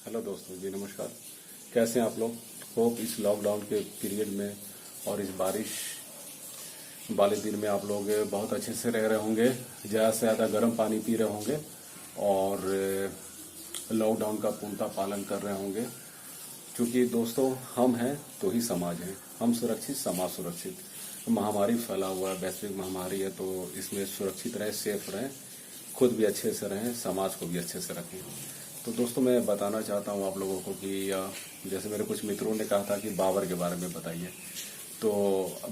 Hello दोस्तों जी, नमस्कार। कैसे हैं आप लोग? होप इस लॉकडाउन के पीरियड में और इस बारिश वाले दिन में आप लोग बहुत अच्छे से रह रहे होंगे, ज़्यादा से ज़्यादा गर्म पानी पी रहे होंगे और लॉकडाउन का पूर्णतः पालन कर रहे होंगे। क्योंकि दोस्तों, हम हैं तो ही समाज है, हम सुरक्षित समाज सुरक्षित। महामारी फैला हुआ है, वैश्विक महामारी है, तो इसमें सुरक्षित रहें, सेफ रहें, खुद भी अच्छे से रहें, समाज को भी अच्छे से रखें। तो दोस्तों, मैं बताना चाहता हूँ आप लोगों को कि जैसे मेरे कुछ मित्रों ने कहा था कि बाबर के बारे में बताइए, तो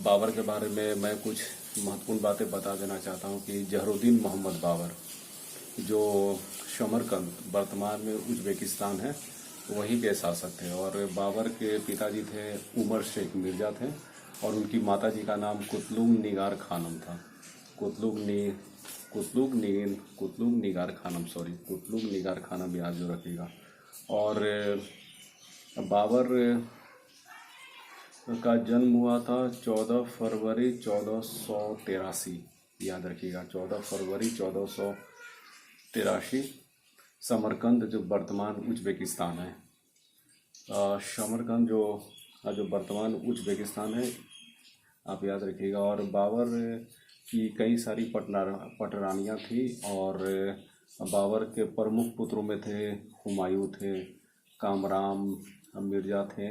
बाबर के बारे में मैं कुछ महत्वपूर्ण बातें बता देना चाहता हूँ कि जहरुद्दीन मोहम्मद बाबर, जो समरकंद वर्तमान में उज्बेकिस्तान है, वहीं के शासक थे। और बाबर के पिताजी थे उमर शेख मिर्जा थे और उनकी माताजी का नाम कुतलुग निगार खानम था। कुतलुग निगार खानम, सॉरी, कुतलुग निगार खानम याद जो रखिएगा। और बाबर का जन्म हुआ था 14 फरवरी 1483, याद रखिएगा, 14 फरवरी 1483, समरकंद जो वर्तमान उज्बेकिस्तान है। समरकंद जो वर्तमान उज्बेकिस्तान है, आप याद रखिएगा। और बाबर की कई सारी पटरानियाँ थी और बाबर के प्रमुख पुत्रों में थे हुमायूं थे, कामरान मिर्ज़ा थे,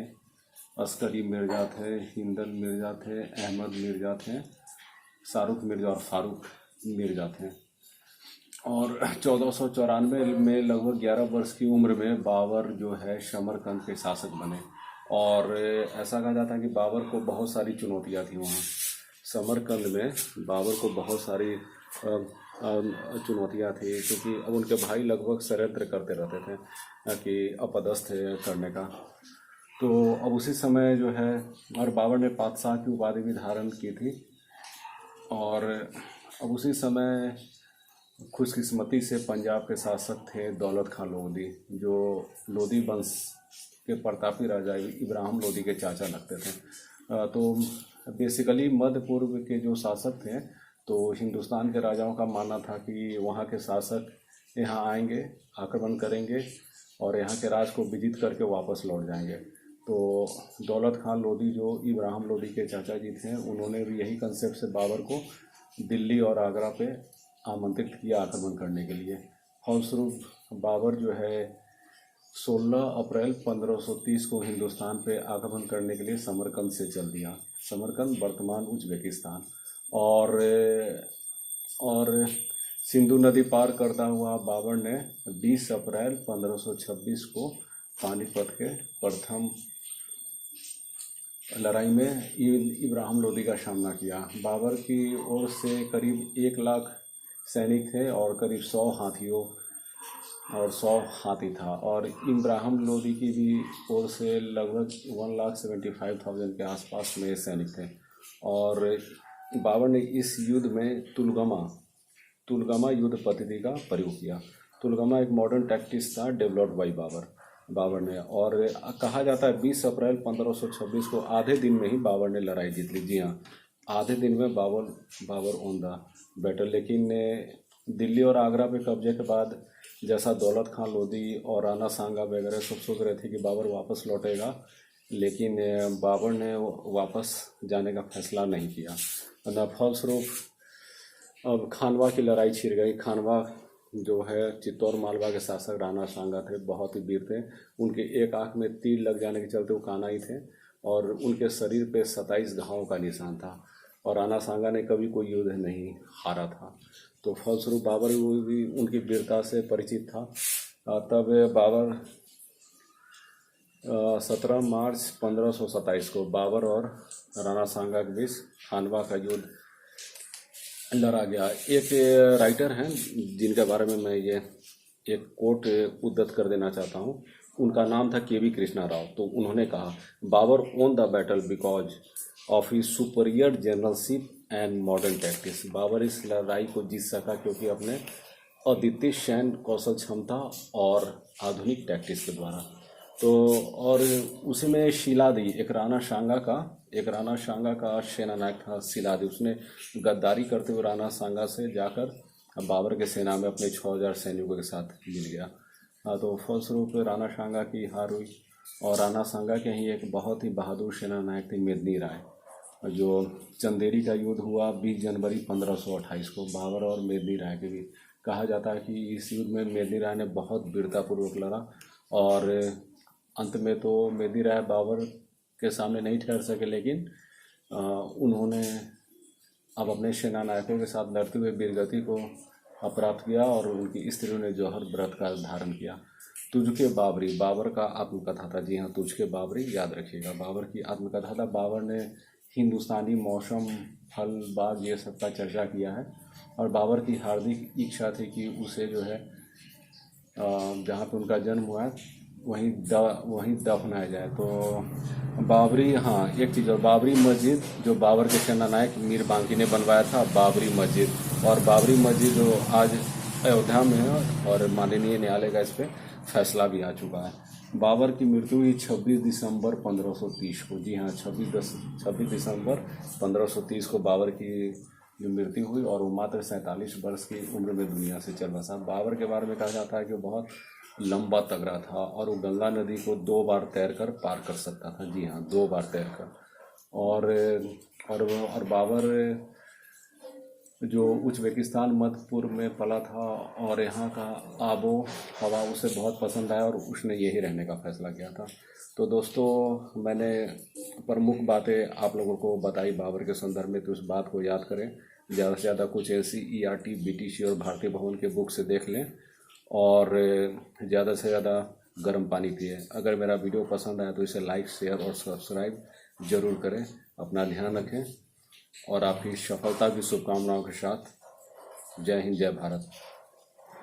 अस्करी मिर्ज़ा थे, हिंदल मिर्ज़ा थे, अहमद मिर्ज़ा थे, शाहरुख मिर्ज़ा और फारूक मिर्ज़ा थे। और 1494 में लगभग 11 वर्ष की उम्र में बाबर जो है समरकंद के शासक बने। और ऐसा कहा जाता है कि बाबर को बहुत सारी चुनौतियाँ थी वहाँ समरकंद में। बाबर को बहुत सारी चुनौतियाँ थी, क्योंकि अब उनके भाई लगभग षड्यंत्र करते रहते थे कि अपदस्थ करने का। तो अब उसी समय जो है, और बाबर ने पातशाह की उपाधि भी धारण की थी। और अब उसी समय खुशकिस्मती से पंजाब के शासक थे दौलत खां लोधी, जो लोधी वंश के प्रतापी राजा इब्राहिम लोधी के चाचा लगते थे। तो बेसिकली मध्य पूर्व के जो शासक थे, तो हिंदुस्तान के राजाओं का मानना था कि वहाँ के शासक यहाँ आएंगे, आक्रमण करेंगे और यहाँ के राज को विजित करके वापस लौट जाएंगे। तो दौलत खां लोधी, जो इब्राहिम लोधी के चाचा जी थे, उन्होंने भी यही कंसेप्ट से बाबर को दिल्ली और आगरा पे आमंत्रित किया आक्रमण करने के लिए। फलस्वरूप बाबर जो है 16 अप्रैल 1530 को हिंदुस्तान पे आक्रमण करने के लिए समरकंद से चल दिया। समरकंद वर्तमान उज्बेकिस्तान। और सिंधु नदी पार करता हुआ बाबर ने 20 अप्रैल 1526 को पानीपत के प्रथम लड़ाई में इब्राहिम लोधी का सामना किया। बाबर की ओर से करीब 1 लाख सैनिक थे और करीब 100 हाथी था। और इब्राहिम लोधी की भी ओर से लगभग 1,75,000 के आसपास में सैनिक थे। और बाबर ने इस युद्ध में तुलगमा युद्ध पद्धति का प्रयोग किया। तुलगमा एक मॉडर्न टैक्टिक्स था डेवलप्ड बाई बाबर ने। और कहा जाता है 20 अप्रैल 1526 को आधे दिन में ही बाबर ने लड़ाई जीत ली। जी हाँ, आधे दिन में बाबर ऑन द बैटल। लेकिन दिल्ली और आगरा पे कब्जे के बाद जैसा दौलत खां लोधी और राणा सांगा वगैरह सब सोच रहे थे कि बाबर वापस लौटेगा, लेकिन बाबर ने वापस जाने का फैसला नहीं किया। फलस्वरूप अब खानवा की लड़ाई छिड़ गई। खानवा जो है चित्तौड़ मालवा के शासक राणा सांगा थे, बहुत ही वीर थे। उनके एक आंख में तीर लग जाने के चलते वो कानाई थे और उनके शरीर पे 27 घावों का निशान था। और राणा सांगा ने कभी कोई युद्ध नहीं हारा था। तो फलस्वरूप बाबर भी उनकी वीरता से परिचित था। तब बाबर 17 मार्च 1527 को बाबर और राणा सांगा के बीच खानवा का युद्ध लड़ा गया। एक राइटर हैं जिनके बारे में मैं ये एक कोट उद्धृत कर देना चाहता हूँ। उनका नाम था केवी कृष्णा राव। तो उन्होंने कहा, Babur won the battle because of his superior generalship and modern tactics. Babur इस लड़ाई को जीत सका क्योंकि अपने अद्वितीय सैन्य कौशल क्षमता और आधुनिक टैक्टिक्स के द्वारा। तो और उसी में शिलादी, एक राणा सांगा का सेनानायक था शिलादी। उसने गद्दारी करते हुए राणा सांगा से जाकर बाबर के सेना में अपने 6000 सैनिकों के साथ मिल गया। तो फलस्वरूप राणा सांगा की हार हुई। और राणा सांगा के ही एक बहुत ही बहादुर सेना नायक थे मेदिनी राय, जो चंदेरी का युद्ध हुआ 20 जनवरी 1528 को बाबर और मेदिनी राय के बीच। कहा जाता है कि इस युद्ध में मेदिनी राय ने बहुत वीरतापूर्वक लड़ा और अंत में तो मेदिनी राय बाबर के सामने नहीं ठहर सके, लेकिन उन्होंने अब अपने सेना नायकों के साथ लड़ते हुए वीरगति को प्राप्त किया और उनकी स्त्रियों ने जौहर व्रत का धारण किया। तुझके बाबरी बाबर का आत्मकथा था। जी हाँ, तुझके बाबरी याद रखिएगा, बाबर की आत्मकथा था। बाबर ने हिंदुस्तानी मौसम, फल, बाग ये सब का चर्चा किया है और बाबर की हार्दिक इच्छा थी कि उसे जो है जहाँ पे उनका जन्म हुआ है वहीं दफनाया जाए। तो बाबरी, हाँ एक चीज़ और, बाबरी मस्जिद जो बाबर के सेना नायक मीर बांकी ने बनवाया था, बाबरी मस्जिद, और बाबरी मस्जिद जो आज अयोध्या में है और माननीय न्यायालय का इस पर फैसला भी आ चुका है। बाबर की मृत्यु हुई 26 दिसंबर 1530 को। जी हाँ, 26 दिसंबर 1530 को बाबर की जो मृत्यु हुई और वो मात्र 47 वर्ष की उम्र में दुनिया से चल बसा। बाबर के बारे में कहा जाता है कि वो बहुत लंबा तगड़ा था और वो गंगा नदी को 2 बार तैरकर पार कर सकता था। जी हाँ, 2 बार तैरकर। और बाबर जो उज़्बेकिस्तान मध्यपूर्व में पला था और यहाँ का आबो हवा उसे बहुत पसंद आया और उसने यही रहने का फैसला किया था। तो दोस्तों, मैंने प्रमुख बातें आप लोगों को बताई बाबर के संदर्भ में, तो उस बात को याद करें। ज़्यादा से ज़्यादा कुछ NCERT, BTC और भारतीय भवन के बुक से देख लें और ज़्यादा से ज़्यादा गर्म पानी पिए। अगर मेरा वीडियो पसंद आया तो इसे लाइक, शेयर और सब्सक्राइब ज़रूर करें। अपना ध्यान रखें और आपकी सफलता की शुभकामनाओं के साथ जय हिंद, जय भारत।